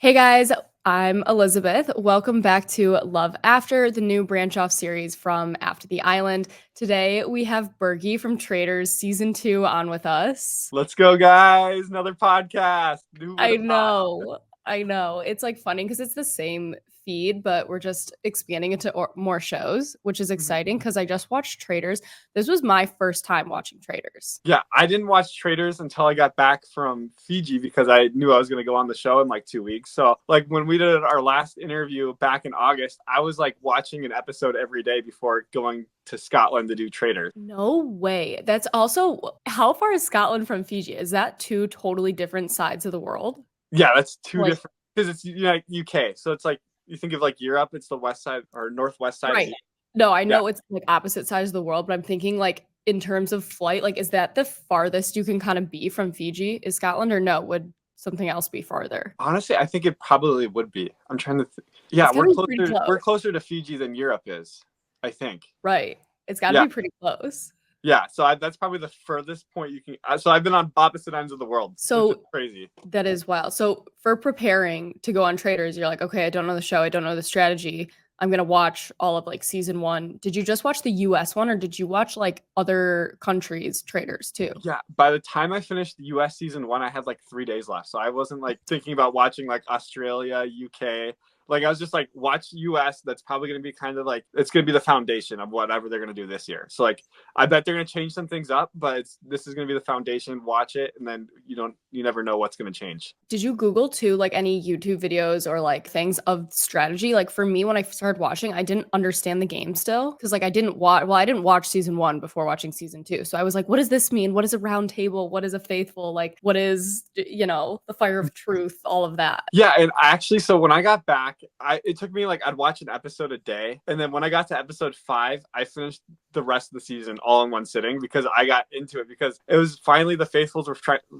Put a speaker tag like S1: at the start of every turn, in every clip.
S1: Hey guys, I'm Elizabeth. Welcome back to Love After, the new branch off series from After the Island. Today we have Bergie from Traitors season 2 on with us.
S2: Let's go, guys. Another podcast. Who would
S1: I
S2: have thought?
S1: know. I know. It's like funny because it's the same feed, but we're just expanding it to more shows, which is
S2: Mhm.
S1: exciting because I just watched Traitors. This was my first time watching Traitors.
S2: Yeah, I didn't watch Traitors until I got back from Fiji because I knew I was going to go on the show in like 2 weeks. So, like, when we did our last interview back in August, I was like watching an episode every day before going to Scotland to do Traitors.
S1: No way. That's also how far is Scotland from Fiji? Is that two totally different sides of the world?
S2: Yeah, that's two
S1: Like,
S2: different because it's UK. So it's like you think of like Europe, it's the west side or northwest side of
S1: right.
S2: the.
S1: No, I
S2: Yeah,
S1: know it's like opposite sides of the world, but I'm thinking like in terms of flight, like is that the farthest you can kind of be from Fiji? Is Scotland or no? Would something else be farther?
S2: honestly, I think it probably would be. I'm trying to. Yeah,
S1: It's
S2: we're
S1: gotta be pretty
S2: closer. We're
S1: close.
S2: closer to Fiji than Europe is. I think.
S1: Right. It's gotta
S2: Yeah.
S1: be pretty close.
S2: Yeah, so that's probably the furthest point you can. So I've been on opposite ends of the world, which is
S1: So
S2: crazy.
S1: that is wild. So for preparing to go on Traders, you're like, okay, I don't know the show, I don't know the strategy. I'm gonna watch all of like season one. Did you just watch the US one or did you watch like other countries' traders too?
S2: Yeah, by the time I finished the US season one, I had like 3 days left. So I wasn't like thinking about watching like Australia, UK. Like I was just like, watch US. That's probably going to be kind of like, it's going to be the foundation of whatever they're going to do this year. So like, I bet they're going to change some things up, but this is going to be the foundation. Watch it. And then you never know what's going to change.
S1: Did you Google too, like any YouTube videos or like things of strategy? Like for me, when I started watching, I didn't understand the game still because like I didn't watch. Well, I didn't watch season one before watching season two, so I was like, "What does this mean? What is a round table? What is a faithful? Like, what is the fire of truth? All of that."
S2: Yeah, and actually, so when I got back, it took me like I'd watch an episode a day, and then when I got to episode 5, I finished the rest of the season all in one sitting because I got into it because it was finally the faithfuls were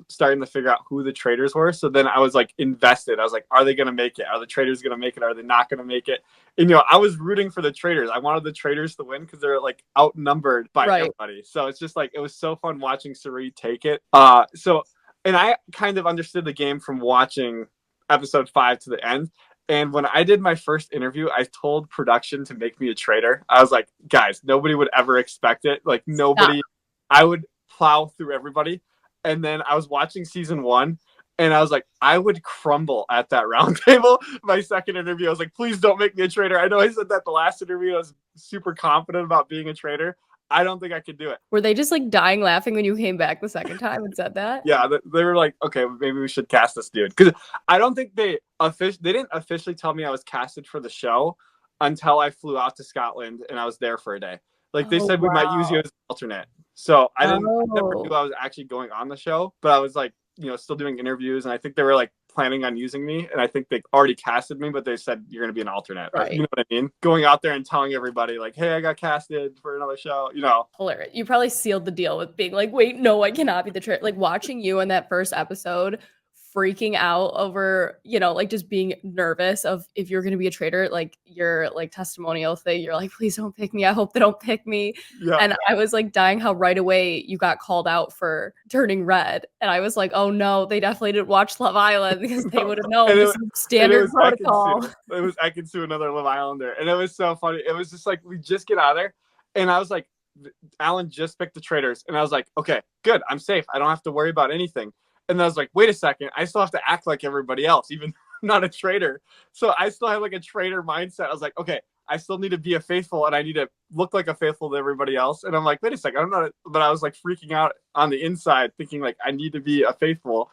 S2: starting to figure out who the traitors were. So then I was like invested. I was like, are they going to make it? Are the traitors going to make it? Are they not going to make it? And I was rooting for the traitors. I wanted the traitors to win because they're like outnumbered by
S1: Right.
S2: everybody. So it's just like it was so fun watching Suri take it. And I kind of understood the game from watching episode 5 to the end. And when I did my first interview, I told production to make me a traitor. I was like, guys, nobody would ever expect it. Like,
S1: Stop.
S2: nobody, I would plow through everybody. And then I was watching season 1, and I was like, I would crumble at that round table. My second interview, I was like, please don't make me a traitor. I know I said that the last interview, I was super confident about being a traitor. I don't think I could do it.
S1: Were they just like dying laughing when you came back the second time and said that?
S2: Yeah, they were like, okay, maybe we should cast this dude because I don't think they didn't officially tell me I was casted for the show until I flew out to Scotland and I was there for a day. Like they
S1: Oh
S2: said, we might use you
S1: wow.
S2: as an alternate. So I never knew
S1: Oh.
S2: I was actually going on the show, but I was like, still doing interviews, and I think they were like planning on using me, and I think they already casted me, but they said you're going to be an alternate, or you
S1: Right.
S2: know what I mean? Going out there and telling everybody like, hey, I got casted for another show.
S1: Hilarious. You probably sealed the deal with being like, wait, no, I cannot be the traitor. Like watching you in that first episode, freaking out over, like just being nervous of if you're going to be a traitor, like your like testimonial thing. You're like, please don't pick me. I hope they don't pick me.
S2: Yeah.
S1: And I was like dying how right away you got called out for turning red. And I was like, oh no, they definitely didn't watch Love Island because they would have known
S2: and
S1: this
S2: it,
S1: is
S2: and it
S1: standard
S2: was
S1: protocol.
S2: I can sue another Love Islander, and it was so funny. It was just like we just get out of there, and I was like, Alan just picked the traitors, and I was like, okay, good, I'm safe. I don't have to worry about anything. And then I was like, wait a second, I still have to act like everybody else, even I'm not a traitor. So I still have like a traitor mindset. I was like, okay, I still need to be a faithful, and I need to look like a faithful to everybody else. And I'm like, wait a second, I'm not. But I was like freaking out on the inside, thinking like I need to be a faithful.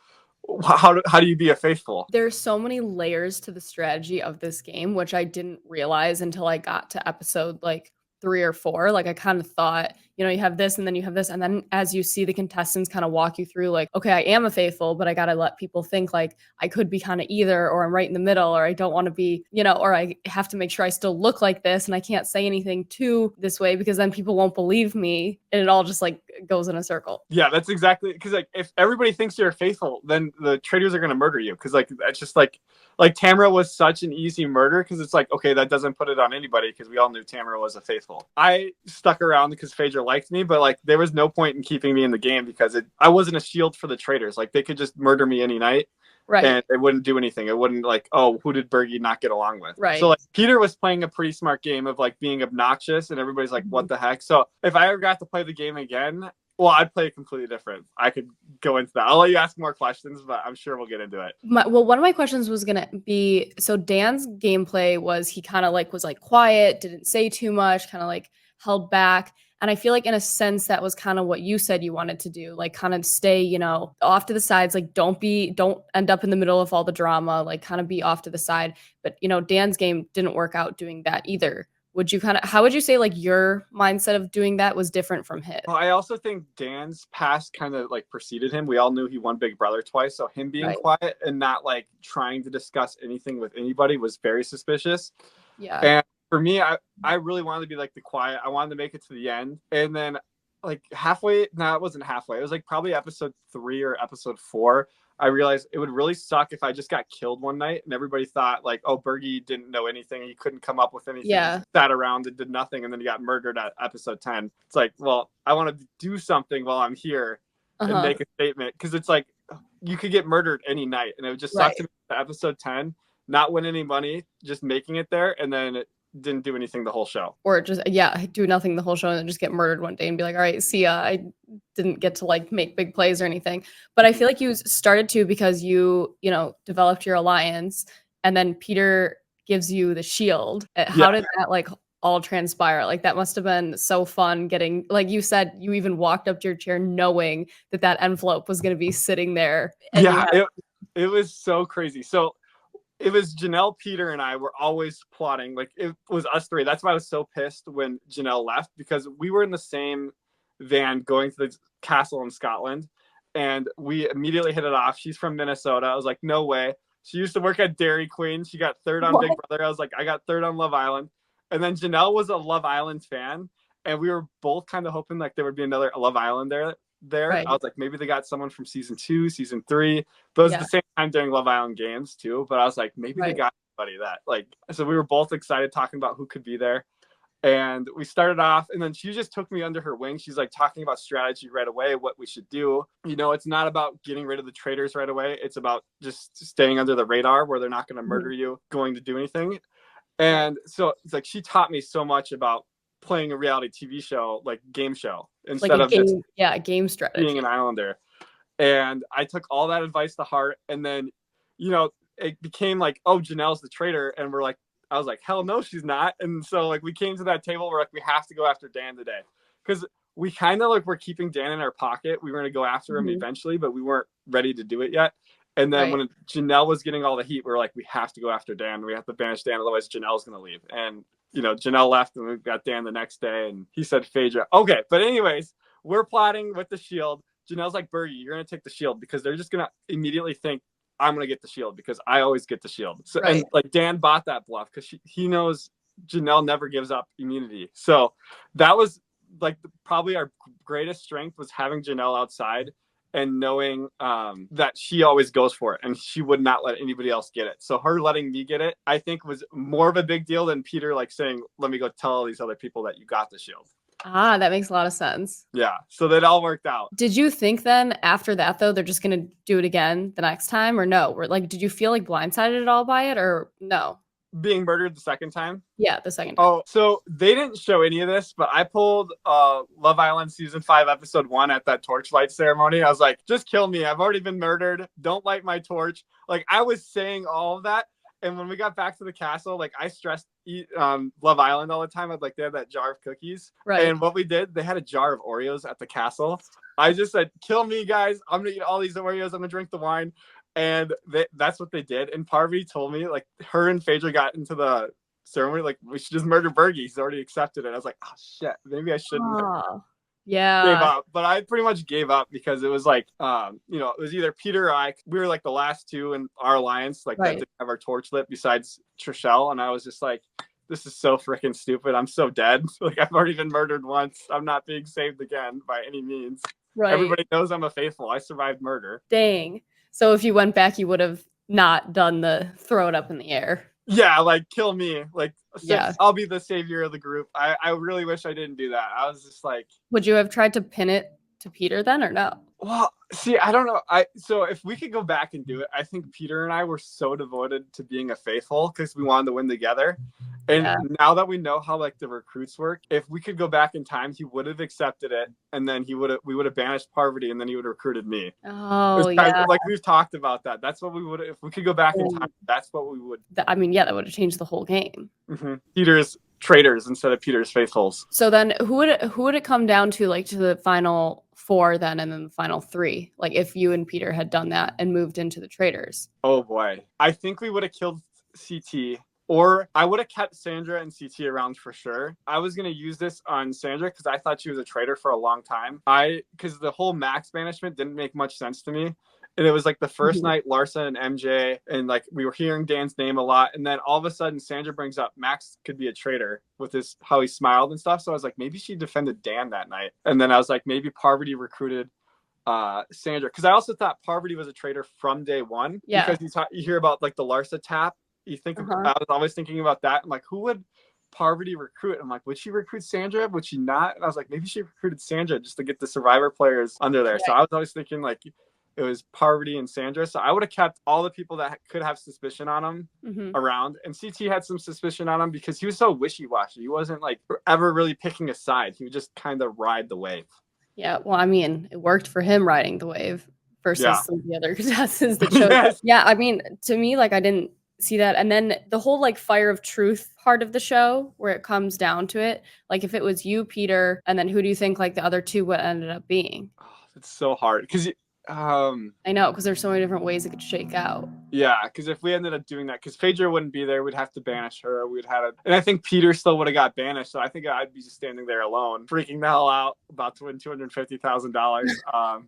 S2: How do you be a faithful?
S1: There's so many layers to the strategy of this game, which I didn't realize until I got to episode like 3 or 4. Like I kind of thought, you have this and then you have this. And then as you see the contestants kind of walk you through, like, okay, I am a faithful, but I got to let people think like I could be kind of either, or I'm right in the middle, or I don't want to be, or I have to make sure I still look like this and I can't say anything too this way because then people won't believe me. And it all just like goes in a circle.
S2: Yeah, that's exactly because like if everybody thinks you're faithful, then the traitors are gonna murder you because like that's just like Tamara was such an easy murder because it's like okay that doesn't put it on anybody because we all knew Tamara was a faithful. I stuck around because Phaedra liked me, but like there was no point in keeping me in the game because I wasn't a shield for the traitors. Like they could just murder me any night.
S1: Right.
S2: and it wouldn't do anything. It wouldn't like, oh, who did Bergie not get along with? So
S1: Right.
S2: like Peter was playing a pretty smart game of like being obnoxious, and everybody's like, what the heck? So if I ever got to play the game again, well, I'd play it completely different. I could go into that. I'll let you ask more questions, but I'm sure we'll get into it.
S1: Well, one of my questions was gonna be, so Dan's gameplay was he kind of like was like quiet, didn't say too much, kind of like held back. And I feel like in a sense that was kind of what you said you wanted to do, like kind of stay, off to the sides, like don't end up in the middle of all the drama, like kind of be off to the side. But Dan's game didn't work out doing that either. How would you say like your mindset of doing that was different from his?
S2: Well, I also think Dan's past kind of like preceded him. We all knew he won Big Brother twice, so him being
S1: Right.
S2: quiet and not like trying to discuss anything with anybody was very suspicious.
S1: Yeah.
S2: And for me, I really wanted to be like the quiet. I wanted to make it to the end, and then like halfway. No, it wasn't halfway. It was like probably episode 3 or episode 4. I realized it would really suck if I just got killed one night and everybody thought like, oh, Bergie didn't know anything. He couldn't come up with anything.
S1: Yeah.
S2: He sat around and did nothing. And then he got murdered at episode 10. It's like, well, I want to do something while I'm here and make a statement. Cause it's like, you could get murdered any night. And it would just suck to me at episode 10, not win any money, just making it there. And then it didn't do anything the whole show.
S1: Or just, do nothing the whole show and then just get murdered one day and be like, all right, see ya. I didn't get to like make big plays or anything. But I feel like you started to because you developed your alliance and then Peter gives you the shield. How did that like all transpire? Like that must have been so fun getting, like you said, you even walked up to your chair knowing that envelope was going to be sitting there. And
S2: it was so crazy. So it was Janelle, Peter, and I were always plotting. Like it was us three. That's why I was so pissed when Janelle left, because we were in the same van going to the castle in Scotland, and we immediately hit it off. She's from Minnesota. I was like, no way. She used to work at Dairy Queen. She got third on Big Brother. I was like, I got third on Love Island. And then Janelle was a Love Island fan, and we were both kind of hoping like there would be another Love Island there. Right. I was like, maybe they got someone from season 2, season 3, but it was the same time during Love Island games too. But I was like, maybe they got somebody that like, so we were both excited talking about who could be there. And we started off, and then she just took me under her wing. She's like talking about strategy right away, what we should do. It's not about getting rid of the traitors right away. It's about just staying under the radar where they're not going to murder you, going to do anything. And so it's like, she taught me so much about playing a reality TV show, like game show, instead
S1: like
S2: of just
S1: game strategy,
S2: being an Islander. And I took all that advice to heart. And then, it became like, oh, Janelle's the traitor. And I was like, hell no, she's not. And so like, we came to that table where like, we have to go after Dan today. Cause we kind of like, we're keeping Dan in our pocket. We were going to go after him eventually, but we weren't ready to do it yet. And then when Janelle was getting all the heat, we were like, we have to go after Dan. We have to banish Dan. Otherwise Janelle's going to leave. And Janelle left, and we got Dan the next day, and he said Phaedra. Okay, but anyways, we're plotting with the shield. Janelle's like, Bergie, you're going to take the shield, because they're just going to immediately think I'm going to get the shield, because I always get the shield. So and like Dan bought that bluff, because he knows Janelle never gives up immunity. So that was like probably our greatest strength, was having Janelle outside and knowing that she always goes for it, and she would not let anybody else get it. So her letting me get it, I think, was more of a big deal than Peter like saying, let me go tell all these other people that you got the shield.
S1: That makes a lot of sense.
S2: Yeah, so that all worked out.
S1: Did you think then after that, though, they're just going to do it again the next time, or no? Or like, did you feel like blindsided at all by it, or no?
S2: Being murdered the second time?
S1: Yeah, the second time.
S2: Oh, so they didn't show any of this, but I pulled Love Island season 5 episode 1 at that torchlight ceremony. I was like, just kill me. I've already been murdered. Don't light my torch. Like, I was saying all of that. And when we got back to the castle, like, I stressed eat Love Island all the time. I'd like, they had that jar of cookies. Right. And what we did, they had a jar of Oreos at the castle. I just said, kill me, guys. I'm going to eat all these Oreos. I'm going to drink the wine. And that's what they did. And Parvati told me, like, her and Phaedra got into the ceremony, like, we should just murder Bergie. He's already accepted it. I was like, oh, shit. Maybe I shouldn't have gave up. But I pretty much gave up, because it was like, it was either Peter or I. We were like the last two in our alliance, like, that didn't have our torch lit besides Trishelle. And I was just like, this is so freaking stupid. I'm so dead. Like, I've already been murdered once. I'm not being saved again by any means. Right. Everybody knows I'm a faithful. I survived murder.
S1: Dang. So if you went back, you would have not done the throw it up in the air.
S2: Yeah, like, kill me. Like, I'll be the savior of the group. I really wish I didn't do that. I was just like...
S1: Would you have tried to pin it to Peter then, or no?
S2: Well, see, I don't know. So if we could go back and do it, I think Peter and I were so devoted to being a faithful because we wanted to win together. And
S1: Yeah.
S2: now that we know how like the recruits work, if we could go back in time, he would have accepted it, and then we would have banished Parvati, and then he would have recruited me.
S1: Oh,
S2: Kind
S1: yeah.
S2: of, like we've talked about that. That's what we would if we could go back in time. That's what we would.
S1: I mean, yeah, that would have changed the whole game.
S2: Mm-hmm. Peter's traitors instead of Peter's faithfuls.
S1: So then who would it come down to, like, to the final 4 then, and then the final 3? Like, if you and Peter had done that and moved into the Traitors.
S2: Oh boy. I think we would have killed CT, or I would have kept Sandra and CT around for sure. I was going to use this on Sandra because I thought she was a traitor for a long time. Because the whole Max banishment didn't make much sense to me. And it was like the first night, Larsa and MJ, and like we were hearing Dan's name a lot. And then all of a sudden, Sandra brings up Max could be a traitor with his how he smiled and stuff. So I was like, maybe she defended Dan that night. And then I was like, maybe Parvati recruited Sandra, because I also thought Parvati was a traitor from day one.
S1: Yeah.
S2: Because you hear about like the Larsa tap. You think I was always thinking about that. I'm like, who would Parvati recruit? I'm like, would she recruit Sandra? Would she not? And I was like, maybe she recruited Sandra just to get the Survivor players under there. So I was always thinking like it was Parvati and Sandra. So I would have kept all the people that could have suspicion on him around. And CT had some suspicion on him because he was so wishy-washy. He wasn't like ever really picking a side. He would just kind of ride the wave.
S1: Yeah, well, I mean, it worked for him riding the wave versus some of the other contestants that chose.
S2: Yes.
S1: Yeah, I mean, to me, like, I didn't see that. And then the whole like fire of truth part of the show where it comes down to it, like if it was you, Peter, and then who do you think like the other two would ended up being?
S2: Oh, it's so hard because
S1: I know, because there's so many different ways it could shake out.
S2: Yeah, because if we ended up doing that, because Phaedra wouldn't be there, we'd have to banish her. We'd have it, and I think Peter still would have got banished. So I think I'd be just standing there alone, freaking the hell out, about to win $250,000.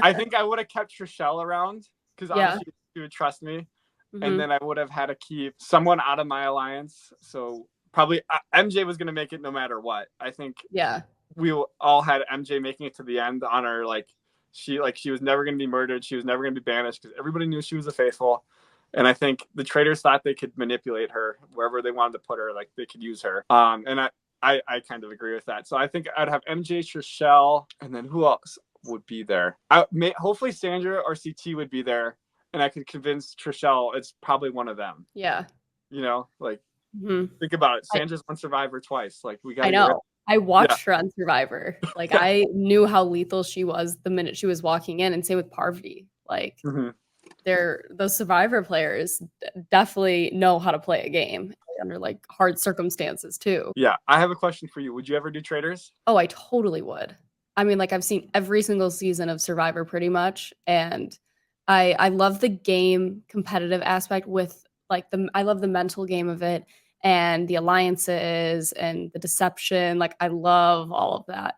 S2: I think I would have kept Trishelle around because obviously she would trust me, and then I would have had to keep someone out of my alliance. So probably MJ was going to make it no matter what. I think we all had MJ making it to the end on her she was never going to be murdered. She was never going to be banished because everybody knew she was a faithful. And I think the traitors thought they could manipulate her wherever they wanted to put her. Like they could use her. And I kind of agree with that. So I think I'd have MJ, Trishelle, and then who else would be there? Hopefully Sandra or CT would be there. And I could convince Trishelle it's probably one of them.
S1: Yeah.
S2: You know, like think about it. Sandra's on Survivor twice. Like we got.
S1: I know. I watched her on Survivor. Like I knew how lethal she was the minute she was walking in, and same with Parvati. Like those Survivor players definitely know how to play a game under like hard circumstances too.
S2: Yeah, I have a question for you. Would you ever do Traitors?
S1: Oh, I totally would. I mean, like I've seen every single season of Survivor pretty much, and I love the game competitive aspect with like I love the mental game of it. And the alliances and the deception, like I love all of that.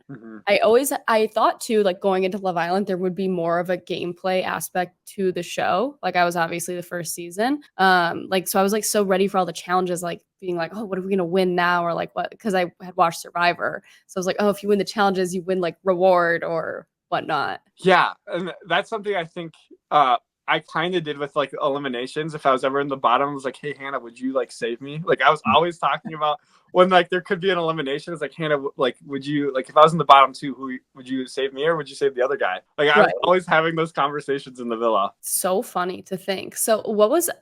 S1: I thought too, like going into Love Island, there would be more of a gameplay aspect to the show. Like I was obviously the first season. So I was like so ready for all the challenges, like being like, oh, what are we gonna win now? Or like what? Because I had watched Survivor. So I was like, oh, if you win the challenges, you win like reward or whatnot.
S2: Yeah. And that's something I think I kind of did with like eliminations. If I was ever in the bottom, I was like, hey, Hannah, would you like save me? Like I was always talking about when like there could be an elimination. It's like, Hannah, like, would you like if I was in the bottom two, who would you save me or would you save the other guy? Like I was always having those conversations in the villa. So
S1: funny to think. So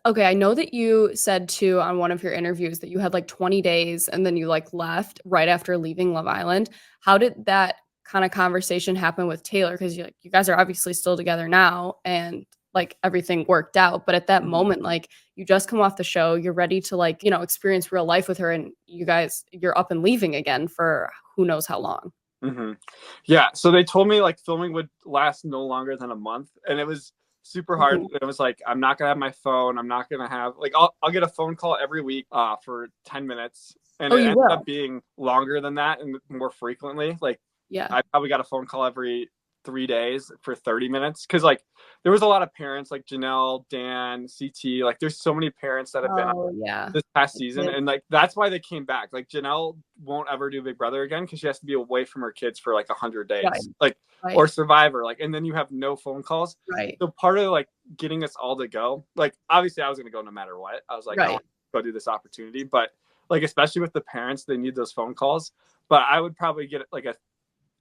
S1: I know that you said too on one of your interviews that you had like 20 days and then you like left right after leaving Love Island. How did that kind of conversation happen with Taylor? Because you guys are obviously still together now and like everything worked out, but at that moment, like you just come off the show, you're ready to like, you know, experience real life with her, and you're up and leaving again for who knows how long.
S2: Yeah, so they told me like filming would last no longer than a month, and it was super hard. It was like, I'm not gonna have my phone, I'm not gonna have like I'll get a phone call every week for 10 minutes, and it ended up being longer than that and more frequently. Like I probably got a phone call every 3 days for 30 minutes because like there was a lot of parents like Janelle, Dan, CT, like there's so many parents that have been on this past season, and like that's why they came back. Like Janelle won't ever do Big Brother again because she has to be away from her kids for like 100 days, or Survivor, like, and then you have no phone calls. So part of like getting us all to go, like obviously I was gonna go no matter what. I was like, I want to go do this opportunity, but like especially with the parents, they need those phone calls. But I would probably get like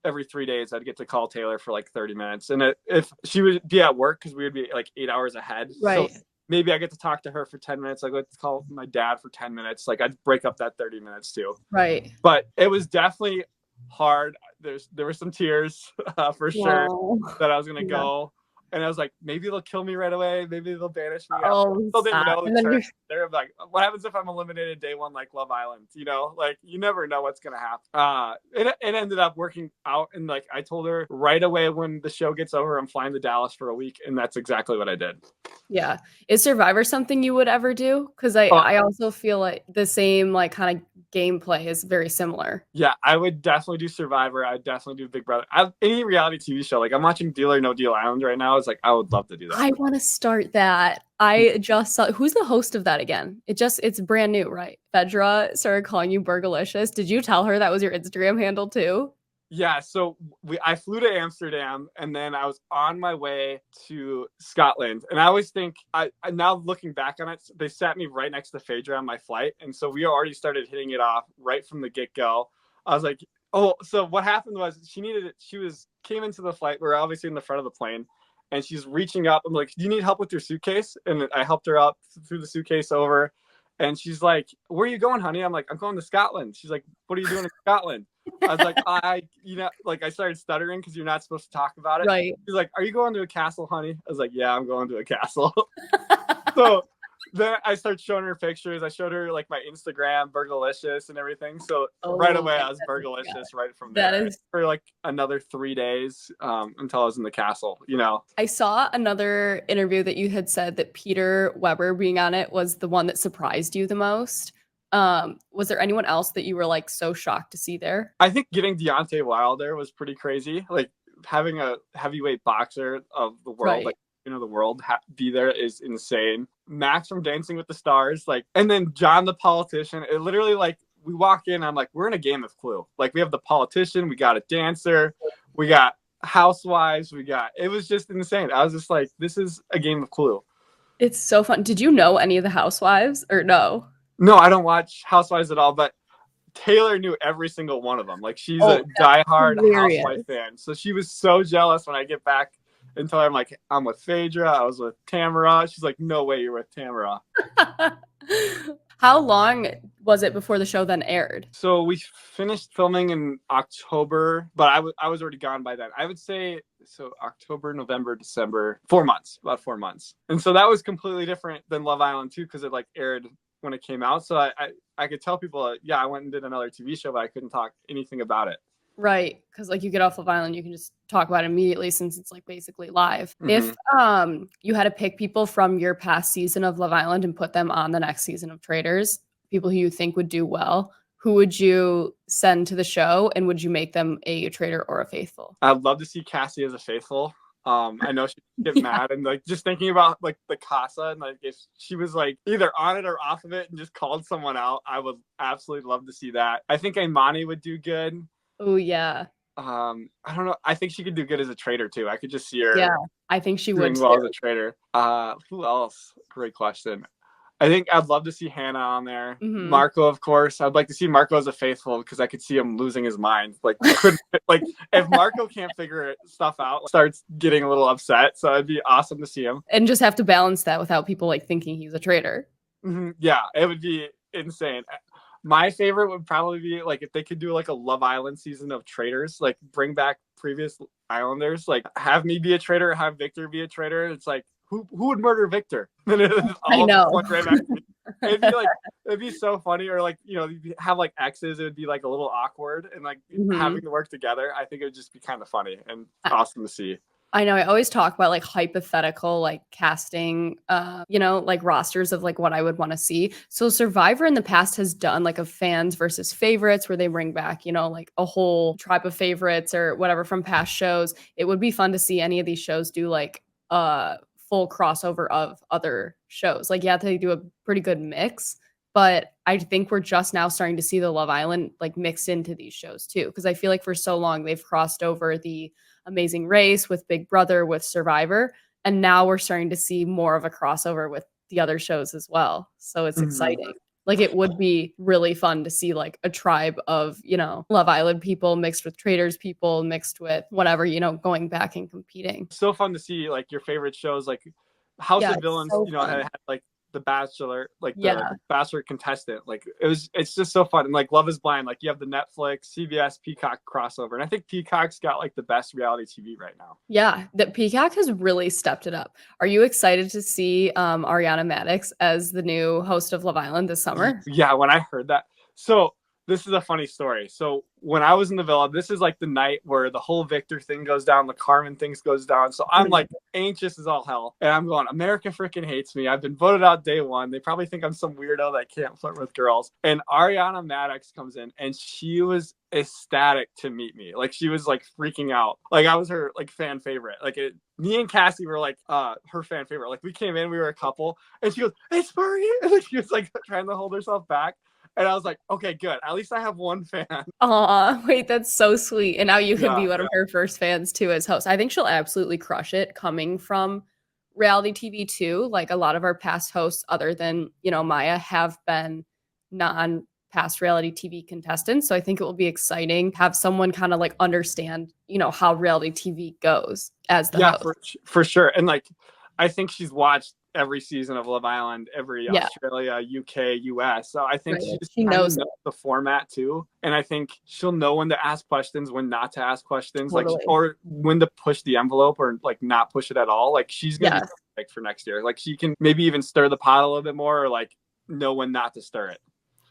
S2: every 3 days I'd get to call Taylor for like 30 minutes. And if she would be at work, because we would be like 8 hours ahead.
S1: Right.
S2: So maybe I get to talk to her for 10 minutes. I go to call my dad for 10 minutes. Like I'd break up that 30 minutes too.
S1: Right.
S2: But it was definitely hard. There were some tears for sure that I was going to go. And I was like, maybe they'll kill me right away. Maybe they'll banish me.
S1: Oh,
S2: still didn't know the term.
S1: you're...
S2: They're like, what happens if I'm eliminated day one, like Love Island? You know, like you never know what's gonna happen. It ended up working out, and like I told her right away when the show gets over, I'm flying to Dallas for a week, and that's exactly what I did.
S1: Yeah. Is Survivor something you would ever do? Because I also feel like the same like kind of gameplay is very similar.
S2: Yeah, I would definitely do Survivor. I'd definitely do Big Brother. Any reality TV show. Like I'm watching Deal or No Deal Island right now. It's like I would love to do that.
S1: I want to start that. I just saw who's the host of that again? It's brand new, right? Phaedra started calling you Bergalicious. Did you tell her that was your Instagram handle too?
S2: Yeah, so I flew to Amsterdam, and then I was on my way to Scotland. And I always think, I now looking back on it, they sat me right next to Phaedra on my flight. And so we already started hitting it off right from the get-go. I was like, oh, so what happened was came into the flight. We were obviously in the front of the plane. And she's reaching up. I'm like, do you need help with your suitcase? And I helped her up through the suitcase over. And she's like, where are you going, honey? I'm like, I'm going to Scotland. She's like, what are you doing in Scotland? I was like, I started stuttering because you're not supposed to talk about it.
S1: Right.
S2: She's like, are you going to a castle, honey? I was like, yeah, I'm going to a castle. So then I started showing her pictures. I showed her like my Instagram, Bergalicious and everything. So right away I was Bergalicious right from there for like another 3 days until I was in the castle, you know.
S1: I saw another interview that you had said that Peter Weber being on it was the one that surprised you the most. Was there anyone else that you were like so shocked to see there?
S2: I think getting Deontay Wilder was pretty crazy. Like having a heavyweight boxer of the world, like the world be there is insane. Max from Dancing with the Stars, like, and then John the politician. It literally like we walk in, I'm like, we're in a game of Clue. Like we have the politician, we got a dancer, we got housewives, it was just insane. I was just like, this is a game of Clue.
S1: It's so fun. Did you know any of the housewives or no?
S2: No, I don't watch Housewives at all, but Taylor knew every single one of them. Like she's a diehard housewife fan. So she was so jealous when I get back and tell her I'm like, I'm with Phaedra, I was with Tamara. She's like, no way you're with Tamara.
S1: How long was it before the show then aired?
S2: So we finished filming in October, but I was already gone by then. I would say so October, November, December, 4 months, about 4 months. And so that was completely different than Love Island too, because it like aired when it came out. So I could tell people, yeah, I went and did another TV show, but I couldn't talk anything about it.
S1: Right, because like you get off Love Island, you can just talk about it immediately since it's like basically live.
S2: Mm-hmm.
S1: If you had to pick people from your past season of Love Island and put them on the next season of Traitors, people who you think would do well, who would you send to the show, and would you make them a traitor or a faithful?
S2: I'd love to see Cassie as a faithful. I know she'd get mad, and like just thinking about like the casa, and like if she was like either on it or off of it and just called someone out, I would absolutely love to see that. I think Imani would do good.
S1: Oh yeah.
S2: I don't know. I think she could do good as a traitor too. I could just see her.
S1: Yeah, I think she would
S2: well as a traitor. Who else? Great question. I think I'd love to see Hannah on there. Mm-hmm. Marco, of course. I'd like to see Marco as a faithful because I could see him losing his mind. Like, if Marco can't figure stuff out, starts getting a little upset. So it'd be awesome to see him.
S1: And just have to balance that without people like thinking he's a traitor.
S2: Mm-hmm. Yeah, it would be insane. My favorite would probably be like if they could do like a Love Island season of Traitors, like bring back previous Islanders, like have me be a traitor, have Victor be a traitor. It's like who would murder Victor?
S1: I know.
S2: It'd be so funny, or like have like exes. It would be like a little awkward, and like having to work together. I think it would just be kind of funny and awesome to see.
S1: I know I always talk about like hypothetical like casting, like rosters of like what I would want to see. So Survivor in the past has done like a fans versus favorites where they bring back, like a whole tribe of favorites or whatever from past shows. It would be fun to see any of these shows do like full crossover of other shows. Like, yeah, they do a pretty good mix, but I think we're just now starting to see the Love Island like mixed into these shows too. Because I feel like for so long they've crossed over the Amazing Race with Big Brother with Survivor, and now we're starting to see more of a crossover with the other shows as well. So it's exciting. Like it would be really fun to see like a tribe of, you know, Love Island people mixed with Traitors people mixed with whatever, you know, going back and competing.
S2: So fun to see like your favorite shows, like House
S1: Yeah,
S2: of
S1: it's
S2: Villains,
S1: so
S2: you know,
S1: fun.
S2: had like the Bachelor, like the
S1: Yeah.
S2: Bachelor contestant. Like it's just so fun. And like Love is Blind, like you have the Netflix, CBS, Peacock crossover. And I think Peacock's got like the best reality TV right now.
S1: Yeah, the Peacock has really stepped it up. Are you excited to see Ariana Madix as the new host of Love Island this summer?
S2: Yeah, when I heard that. So this is a funny story. So when I was in the villa, this is like the night where the whole Victor thing goes down, the Carmen things goes down. So I'm like anxious as all hell. And I'm going, America freaking hates me. I've been voted out day one. They probably think I'm some weirdo that can't flirt with girls. And Ariana Madix comes in and she was ecstatic to meet me. Like she was like freaking out. Like I was her like fan favorite. Like me and Cassie were like her fan favorite. Like we came in, we were a couple, and she goes, "It's Bergie," and like she was like trying to hold herself back. And I was like, okay, good. At least I have one fan.
S1: Aw, wait, that's so sweet. And now you could
S2: Yeah,
S1: be one of her first fans too as host. I think she'll absolutely crush it coming from reality TV too. Like a lot of our past hosts, other than, you know, Maya, have been non past reality TV contestants. So I think it will be exciting to have someone kind of like understand, you know, how reality TV goes as the
S2: yeah,
S1: host.
S2: for sure. And like, I think she's watched every season of Love Island, every
S1: Yeah,
S2: Australia, UK, US. So I think
S1: right.
S2: she just
S1: She
S2: kind of
S1: knows
S2: knows
S1: it
S2: the format too. And I think she'll know when to ask questions, when not to ask questions, like
S1: totally.
S2: or when to push the envelope or like not push it at all. Like she's gonna be
S1: Yeah.
S2: perfect for next year. Like she can maybe even stir the pot a little bit more or like know when not to stir it.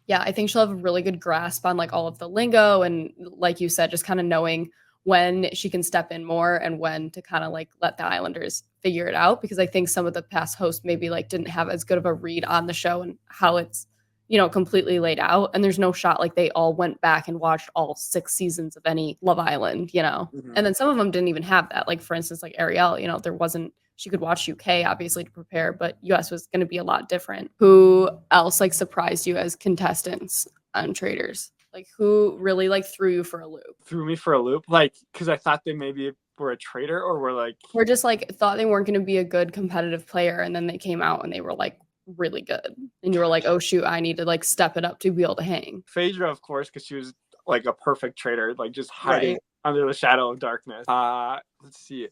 S1: Yeah, I think she'll have a really good grasp on like all of the lingo and like you said, just kind of knowing when she can step in more and when to kind of like let the Islanders figure it out because I think some of the past hosts maybe like didn't have as good of a read on the show and how it's, you know, completely laid out and there's no shot like they all went back and watched all 6 seasons of any Love Island, you know.
S2: Mm-hmm.
S1: And then some of them didn't even have that. Like for instance like Ariel, you know, there wasn't she could watch UK obviously to prepare, but US was going to be a lot different. Who else like surprised you as contestants on Traitors? Like who really like threw you for a loop?
S2: Threw me for a loop, like because I thought they maybe were a traitor or were like
S1: Or just like thought they weren't going to be a good competitive player and then they came out and they were like really good. And you were like, "Oh shoot, I need to like step it up to be able to hang."
S2: Phaedra, of course, because she was like a perfect traitor, like just hiding
S1: Right.
S2: under the shadow of darkness. Let's see.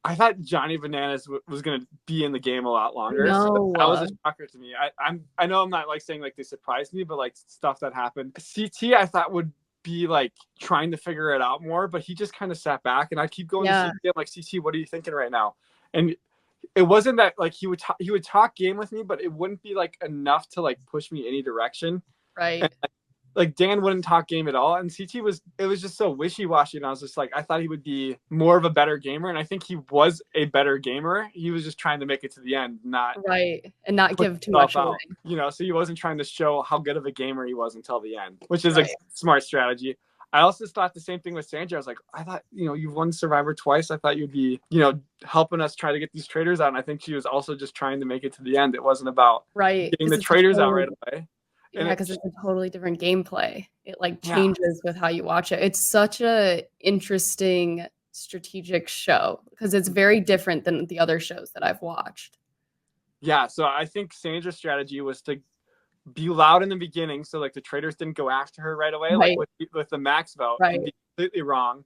S2: I thought Johnny Bananas was going to be in the game a lot longer. So that was
S1: No.
S2: a shocker to me. I know I'm not like saying like they surprised me, but like stuff that happened. CT I thought would be like trying to figure it out more, but he just kind of sat back and I keep going
S1: Yeah.
S2: to CT. I'm like, CT, what are you thinking right now? And it wasn't that like he would talk game with me, but it wouldn't be like enough to like push me any direction.
S1: Right.
S2: Like Dan wouldn't talk game at all, and CT was just so wishy washy. And I was just like, I thought he would be more of a better gamer, and I think he was a better gamer. He was just trying to make it to the end, not
S1: Right. And not
S2: put
S1: give too much
S2: himself
S1: away.
S2: out. You know, so he wasn't trying to show how good of a gamer he was until the end, which is
S1: Right.
S2: a smart strategy. I also thought the same thing with Sandra. I was like, I thought, you know, you've won Survivor twice. I thought you'd be, you know, helping us try to get these traitors out. And I think she was also just trying to make it to the end. It wasn't about
S1: Right.
S2: getting the
S1: Because it's a
S2: traitors out
S1: totally
S2: right away. And
S1: yeah, because it's a totally different gameplay. It like
S2: yeah,
S1: changes with how you watch it. It's such a interesting strategic show because it's very different than the other shows that I've watched.
S2: yeah. So I think Sandra's strategy was to be loud in the beginning, so like the traitors didn't go after her right away, like
S1: Right.
S2: with the max vote,
S1: Right.
S2: and be completely wrong,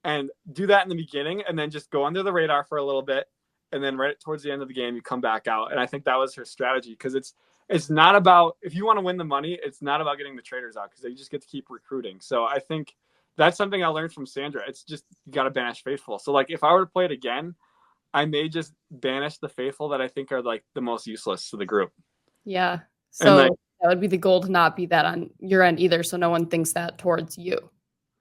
S2: and do that in the beginning, and then just go under the radar for a little bit, and then right towards the end of the game, you come back out. And I think that was her strategy because it's not about if you want to win the money, it's not about getting the traitors out because they just get to keep recruiting. So I think that's something I learned from Sandra. It's just you got to banish faithful. So like if I were to play it again, I may just banish the faithful that I think are like the most useless to the group.
S1: Yeah.
S2: And like
S1: So that would be the goal to not be that on your end either. So no one thinks that towards you.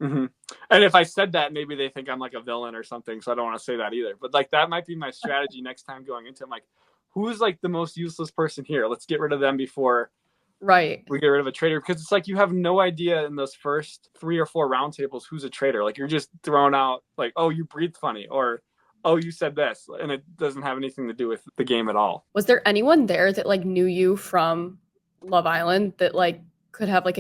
S2: mm-hmm. And if I said that, maybe they think I'm like a villain or something. So I don't want to say that either. But like that might be my strategy next time going into. I'm like, who's like the most useless person here? Let's get rid of them before
S1: Right.
S2: we get rid of a traitor, because it's like you have no idea in those first 3 or 4 round tables who's a traitor. Like you're just throwing out like, oh, you breathed funny, or oh, you said this, and it doesn't have anything to do with the game at all.
S1: Was there anyone there that like knew you from Love Island that like could have like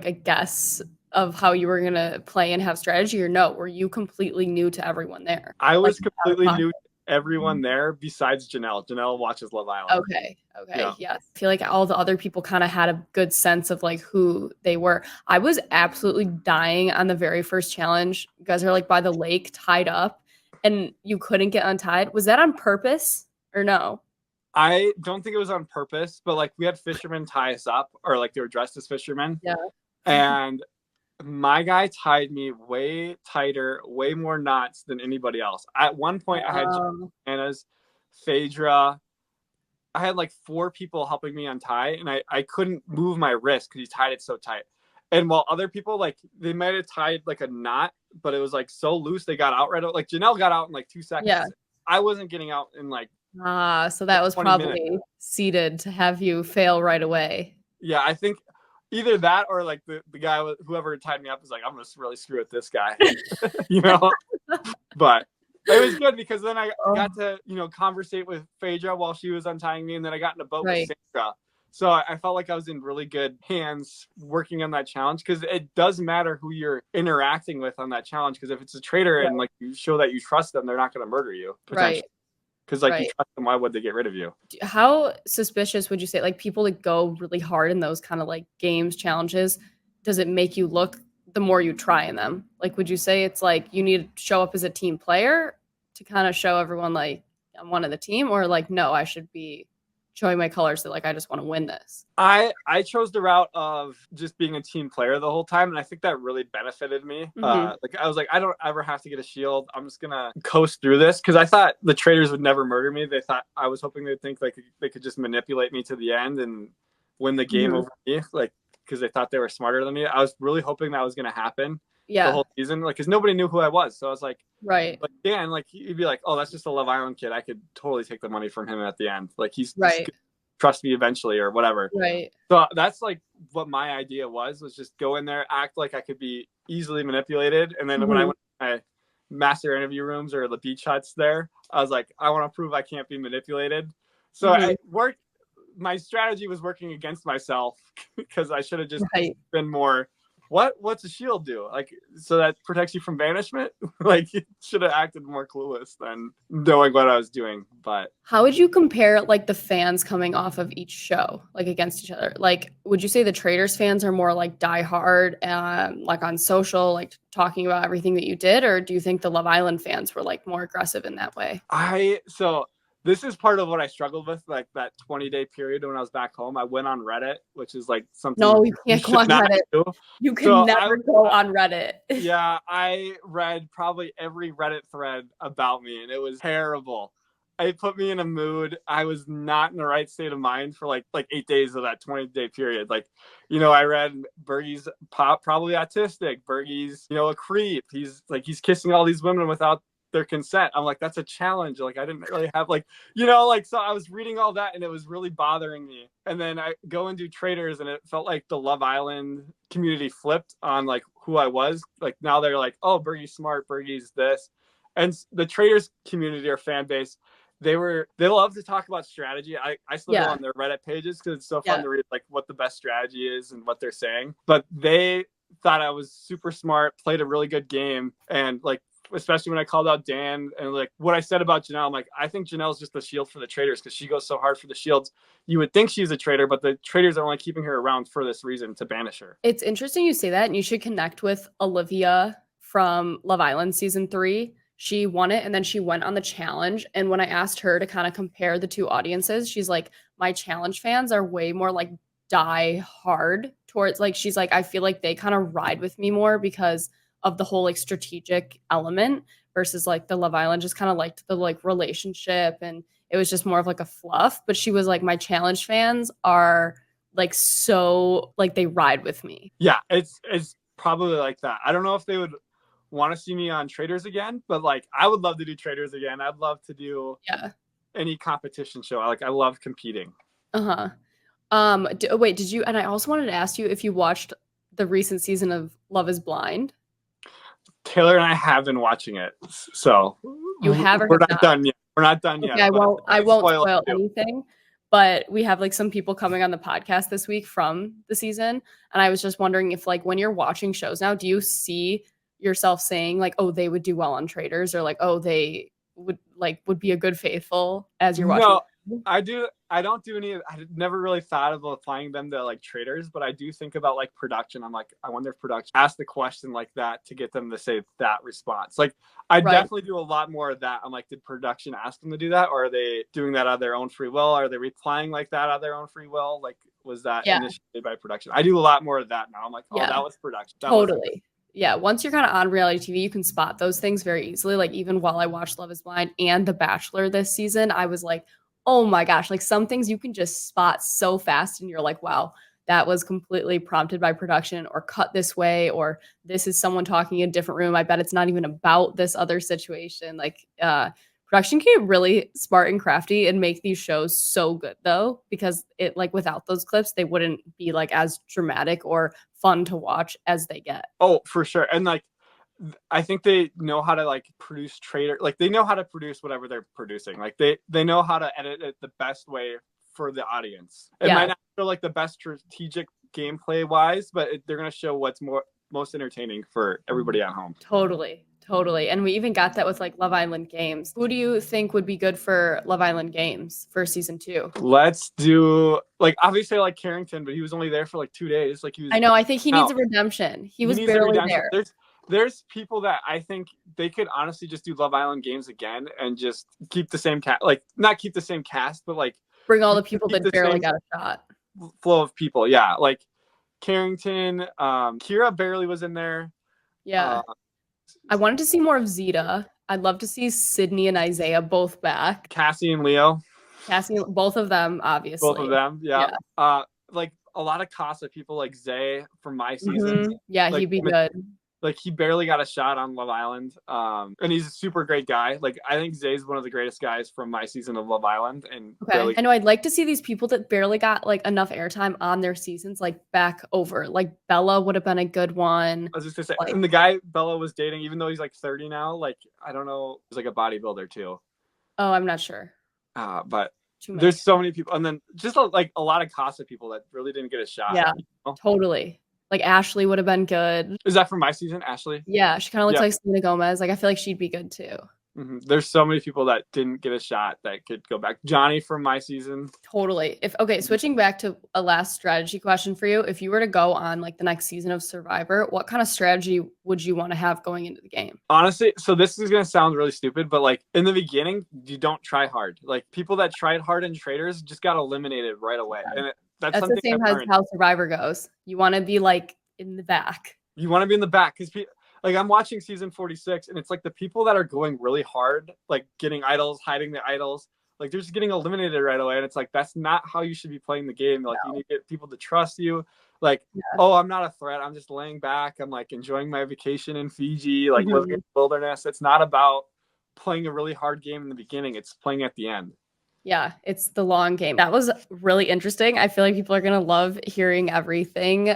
S1: a guess of how you were gonna play and have strategy, or no? Were you completely new to everyone there?
S2: I
S1: Like
S2: was completely new. everyone there besides Janelle. Janelle watches Love Island.
S1: Okay. Okay.
S2: Yeah.
S1: Yes. I feel like all the other people kind of had a good sense of like who they were. I was absolutely dying on the very first challenge. You guys are like by the lake tied up and you couldn't get untied. Was that on purpose or no?
S2: I don't think it was on purpose, but like we had fishermen tie us up, or like they were dressed as fishermen.
S1: Yeah.
S2: And my guy tied me way tighter, way more knots than anybody else. At one point, I had Anna's, Phaedra. I had like 4 people helping me untie, and I couldn't move my wrist because he tied it so tight. And while other people, like, they might have tied like a knot, but it was like so loose they got out right away. Like Janelle got out in like 2 seconds.
S1: Yeah.
S2: I wasn't getting out in like
S1: so that was
S2: 20
S1: probably
S2: minutes.
S1: seeded to have you fail right away.
S2: Yeah, I think either that or like the guy, whoever tied me up, was like, I'm gonna really screw with this guy, you know. But it was good because then I got to, you know, conversate with Phaedra while she was untying me, and then I got in a boat with Sandra. So I felt like I was in really good hands working on that challenge, because it does matter who you're interacting with on that challenge. Because if it's a traitor and like you show that you trust them, they're not going to murder you potentially. Because like you trust them, why would they get rid of you?
S1: How suspicious would you say, like, people that go really hard in those kind of like games challenges, does it make you look the more you try in them? Like, would you say it's like you need to show up as a team player to kind of show everyone like I'm one of the team, or like no, I should be showing my colors that like I just want to win this?
S2: I chose the route of just being a team player the whole time, and I think that really benefited me. Like I was like, I don't ever have to get a shield. I'm just gonna coast through this, because I thought the traitors would never murder me. I was hoping they'd think like they could just manipulate me to the end and win the game over me, like, because they thought they were smarter than me. I was really hoping that was gonna happen. The whole season, like, because nobody knew who I was, so I was like, like Dan, like he'd be like, oh, that's just a Love Island kid. I could totally take the money from him at the end. Like he's trust me eventually or whatever. So that's like what my idea was just go in there, act like I could be easily manipulated, and then when I went to my master interview rooms or the beach huts there, I was like, I want to prove I can't be manipulated. So I worked. My strategy was working against myself, because I should have just been more. What's a shield do? Like, so that protects you from banishment? Like, you should have acted more clueless than knowing what I was doing. But
S1: how would you compare like the fans coming off of each show, like against each other? Like, would you say the Traitors fans are more like diehard, like on social, like talking about everything that you did, or do you think the Love Island fans were like more aggressive in that way?
S2: This is part of what I struggled with, like that 20-day period when I was back home. I went on Reddit, which is like something.
S1: No, you can't go on Reddit. Do. You can never go on Reddit.
S2: Yeah, I read probably every Reddit thread about me, and it was terrible. It put me in a mood. I was not in the right state of mind for like 8 days of that 20-day period. Like, you know, I read Bergie's probably autistic. Bergie's, you know, a creep. He's kissing all these women without their consent. I'm like, that's a challenge. Like, I didn't really have like, you know, like, so I was reading all that and it was really bothering me. And then I go and do Traitors, and it felt like the Love Island community flipped on like who I was. Like, now they're like, oh, Bergie's smart, Bergie's this. And the Traitors community or fan base, they love to talk about strategy. I still go on their Reddit pages because it's so fun to read like what the best strategy is and what they're saying. But they thought I was super smart, played a really good game, and like, especially when I called out Dan and like what I said about Janelle, I'm like, I think Janelle's just the shield for the Traitors because she goes so hard for the shields. You would think she's a traitor, but the Traitors are only keeping her around for this reason, to banish her.
S1: It's interesting you say that, and you should connect with Olivia from Love Island season 3. She won it, and then she went on the challenge. And when I asked her to kind of compare the two audiences, she's like, my challenge fans are way more like die hard towards, like, she's like, I feel like they kind of ride with me more because of the whole like strategic element, versus like the Love Island just kind of liked the like relationship, and it was just more of like a fluff. But she was like, my challenge fans are like, so like they ride with me.
S2: Yeah, it's probably like that. I don't know if they would want to see me on Traitors again, but like I would love to do Traitors again. I'd love to do any competition show. Like, I love competing.
S1: Wait, did you, and I also wanted to ask you if you watched the recent season of Love is Blind.
S2: Taylor and I have been watching it, so
S1: you haven't.
S2: We're not done yet. We're not done yet.
S1: I won't spoil anything. But we have like some people coming on the podcast this week from the season, and I was just wondering if like when you're watching shows now, do you see yourself saying like, oh, they would do well on Traitors, or like, oh, they would be a good faithful as you're watching?
S2: No, I don't do any. I never really thought about applying them to like Traitors, but I do think about like production. I'm like, I wonder if production ask the question like that to get them to say that response. Like, I definitely do a lot more of that. I'm like, did production ask them to do that, or are they doing that out of their own free will? Are they replying like that out of their own free will? Like, was that initiated by production? I do a lot more of that now. I'm like, oh, that was production.
S1: Totally. Yeah, once you're kind of on reality TV, you can spot those things very easily. Like even while I watched Love is Blind and The Bachelor this season, I was like, oh my gosh, like some things you can just spot so fast and you're like, wow, that was completely prompted by production or cut this way, or this is someone talking in a different room. I bet it's not even about this other situation. Like production can get really smart and crafty and make these shows so good though, because it like without those clips, they wouldn't be like as dramatic or fun to watch as they get.
S2: Oh, for sure. And like I think they know how to like produce Traitor, like they know how to produce whatever they're producing. Like they know how to edit it the best way for the audience. It might not feel like the best strategic gameplay wise, but they're gonna show what's most entertaining for everybody at home.
S1: Totally. And we even got that with like Love Island games. Who do you think would be good for Love Island games for season 2?
S2: Let's do like obviously I like Carrington, but he was only there for like 2 days. Like he was.
S1: I know. I think he needs a redemption. He was barely there.
S2: There's people that I think they could honestly just do Love Island games again and just keep the same cast, like not keep the same cast, but like
S1: bring all the people that barely got a shot.
S2: Flow of people, yeah, like Carrington, Kira barely was in there.
S1: Yeah, I wanted to see more of Zeta. I'd love to see Sydney and Isaiah both back.
S2: Cassie and Leo.
S1: Both of them, obviously.
S2: Both of them, yeah. Like a lot of Casa people, like Zay from my season.
S1: Mm-hmm. Yeah, like, he'd be good.
S2: Like he barely got a shot on Love Island, and he's a super great guy. Like I think Zay's one of the greatest guys from my season of Love Island. And
S1: I know I'd like to see these people that barely got like enough airtime on their seasons like back over. Like Bella would have been a good one.
S2: I was just gonna say, and the guy Bella was dating, even though he's like 30 now, like I don't know, he's like a bodybuilder too.
S1: Oh, I'm not sure.
S2: But there's so many people, and then just like a lot of Casa people that really didn't get a shot.
S1: Yeah, totally. Like Ashley would have been good.
S2: Is that from my season, Ashley?
S1: Yeah, she kind of looks like Selena Gomez. Like I feel like she'd be good too.
S2: Mm-hmm. There's so many people that didn't get a shot that could go back. Johnny from my season.
S1: Totally. Switching back to a last strategy question for you. If you were to go on like the next season of Survivor, what kind of strategy would you want to have going into the game?
S2: Honestly, so this is going to sound really stupid, but like in the beginning, you don't try hard. Like people that tried hard in Traitors just got eliminated right away. Yeah. And that's
S1: the same as how Survivor goes. You want to be like in the back.
S2: You want to be in the back because like I'm watching season 46 and it's like the people that are going really hard, like getting idols, hiding the idols, like they're just getting eliminated right away. And it's like, that's not how you should be playing the game. Like you need to get people to trust you. Like, oh, I'm not a threat. I'm just laying back. I'm like enjoying my vacation in Fiji, like living in the wilderness. It's not about playing a really hard game in the beginning. It's playing at the end.
S1: Yeah, it's the long game. That was really interesting. I feel like people are going to love hearing everything.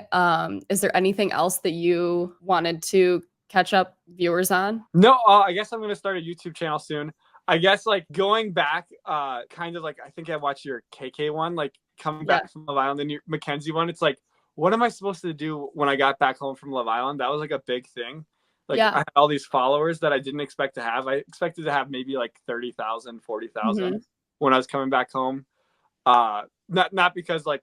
S1: Is there anything else that you wanted to catch up viewers on?
S2: No, I guess I'm going to start a YouTube channel soon. I guess like going back, kind of like, I think I watched your KK one, like coming back from Love Island and your Mackenzie one. It's like, what am I supposed to do when I got back home from Love Island? That was like a big thing. Like I had all these followers that I didn't expect to have. I expected to have maybe like 30,000, 40,000. When I was coming back home, not because like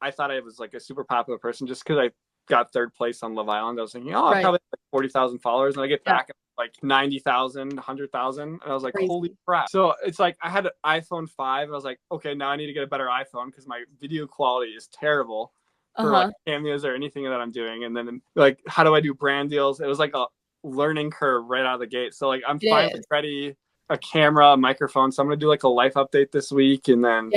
S2: I thought I was like a super popular person, just because I got third place on Love Island. I was thinking, I'll probably have 40,000 followers, and I get back at like 90,000, 100,000, and I was like, holy crap! So it's like I had an iPhone 5. I was like, okay, now I need to get a better iPhone because my video quality is terrible for like cameos or anything that I'm doing. And then like, how do I do brand deals? It was like a learning curve right out of the gate. So like I'm finally ready. A camera, a microphone. So I'm gonna do like a life update this week, and then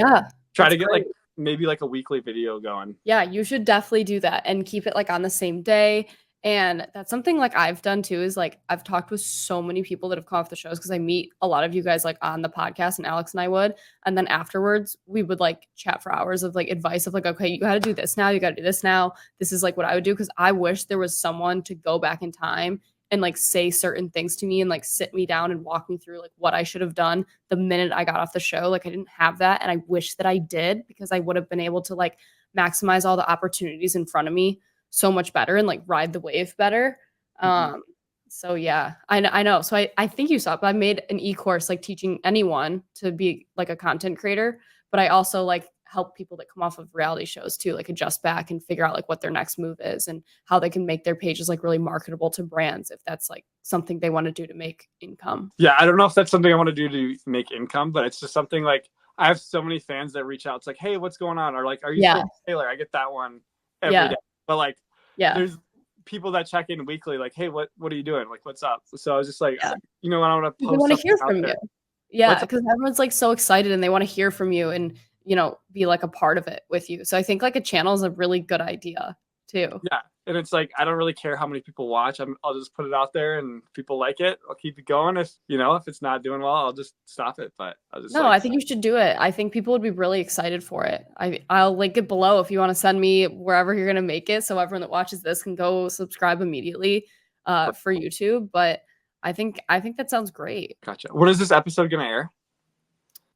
S2: try to get like maybe like a weekly video going. Yeah,
S1: you should definitely do that and keep it like on the same day. And that's something like I've done too, is like I've talked with so many people that have come off the shows because I meet a lot of you guys like on the podcast, and Alex and I would, and then afterwards we would like chat for hours of like advice of like, okay, you got to do this now, you got to do this now. This is like what I would do, because I wish there was someone to go back in time and like say certain things to me and like sit me down and walk me through like what I should have done the minute I got off the show. Like I didn't have that, and I wish that I did, because I would have been able to like maximize all the opportunities in front of me so much better and like ride the wave better. So yeah, I know. So I think you saw it, but I made an e-course like teaching anyone to be like a content creator, but I also like help people that come off of reality shows too, like adjust back and figure out like what their next move is and how they can make their pages like really marketable to brands if that's like something they want to do to make income.
S2: Yeah, I don't know if that's something I want to do to make income, but it's just something like I have so many fans that reach out. It's like, hey, what's going on? Or like, are you
S1: Yeah.
S2: still Taylor? I get that one every
S1: Yeah.
S2: day. But like,
S1: Yeah.
S2: there's people that check in weekly, like, hey, what are you doing? Like, what's up? So I was just like,
S1: Yeah.
S2: you know what, I want to
S1: They
S2: post
S1: want to
S2: something
S1: hear
S2: out
S1: from you.
S2: there.
S1: Yeah,
S2: What's up?
S1: because everyone's like so excited and they want to hear from you and be like a part of it with you. So I think like a channel is a really good idea too.
S2: Yeah, and it's like I don't really care how many people watch. I'll just put it out there, and if people like it, I'll keep it going. If it's not doing well, I'll just stop it. But I'll just
S1: No,
S2: like,
S1: I think you should do it. I think people would be really excited for it. I'll link it below if you want to send me wherever you're gonna make it, so everyone that watches this can go subscribe immediately for YouTube. But I think that sounds great.
S2: gotcha. When is this episode gonna air?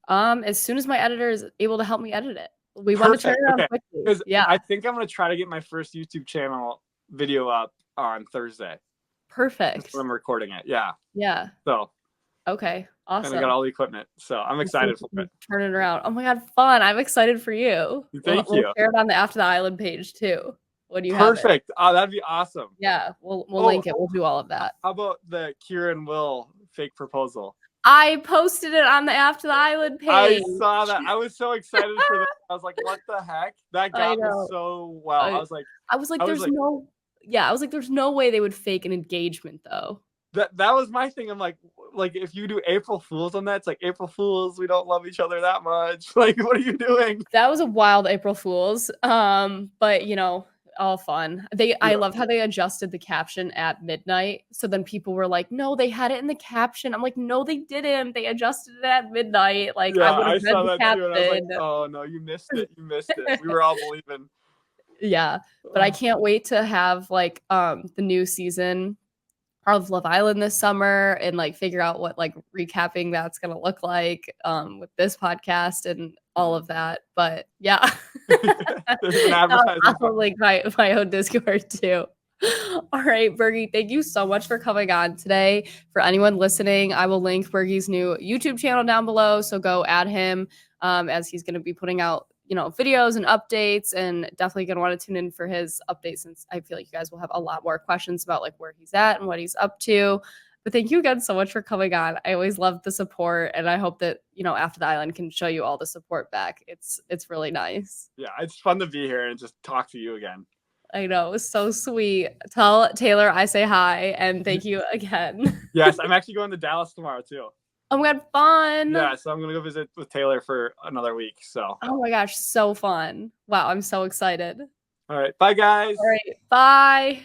S1: As soon as my editor is able to help me edit it, we want to turn
S2: Perfect.
S1: it around
S2: Okay,
S1: quickly.
S2: because
S1: Yeah,
S2: I think I'm gonna try to get my first YouTube channel video up on Thursday. That's
S1: perfect.
S2: when I'm recording it. Yeah.
S1: Yeah.
S2: So,
S1: Okay.
S2: and I got
S1: Awesome.
S2: all the equipment, so I'm excited for it.
S1: Turn it around. Oh my god, fun! I'm excited for you. We'll,
S2: Thank
S1: we'll
S2: you.
S1: share it on the After the Island page too when you have it.
S2: Perfect. Oh, that'd be awesome.
S1: Yeah, we'll
S2: Oh,
S1: link it. We'll do all of that.
S2: how about the Kira and Will fake proposal?
S1: I posted it on the After the Island
S2: I
S1: page.
S2: saw that. I was so excited for that. I was like, what the heck? That
S1: I
S2: got me
S1: know.
S2: so well. I was like,
S1: I was like, there's no way they would fake an engagement though.
S2: that was my thing. I'm like if you do April Fools on that, it's like April Fools, we don't love each other that much. Like, what are you doing?
S1: That was a wild April Fools. But all fun. I love how they adjusted the caption at midnight. So then people were like, no, they had it in the caption. I'm like, no, they didn't. They adjusted it at midnight. Like I
S2: Yeah,
S1: would have
S2: I
S1: read
S2: saw
S1: the
S2: that too, and I was like,
S1: caption.
S2: oh no, you missed it. You missed it. We were all believing.
S1: Yeah. But I can't wait to have like the new season of Love Island this summer and like figure out what like recapping that's gonna look like with this podcast and all of that. But yeah.
S2: There's an advertising.
S1: I'll link my own Discord too. All right, Bergie, thank you so much for coming on today. For anyone listening, I will link Bergie's new YouTube channel down below. So go add him as he's going to be putting out, videos and updates, and definitely going to want to tune in for his updates since I feel like you guys will have a lot more questions about like where he's at and what he's up to. But thank you again so much for coming on. I always love the support, and I hope that After the Island can show you all the support back. It's really nice.
S2: Yeah, it's fun to be here and just talk to you again.
S1: I know, it was so sweet. Tell Taylor I say hi and thank you again.
S2: Yes, I'm actually going to Dallas tomorrow too.
S1: Oh my god, fun.
S2: Yeah, so I'm gonna go visit with Taylor for another week. So.
S1: Oh my gosh, so fun. Wow, I'm so excited.
S2: All right, bye guys.
S1: All right, bye.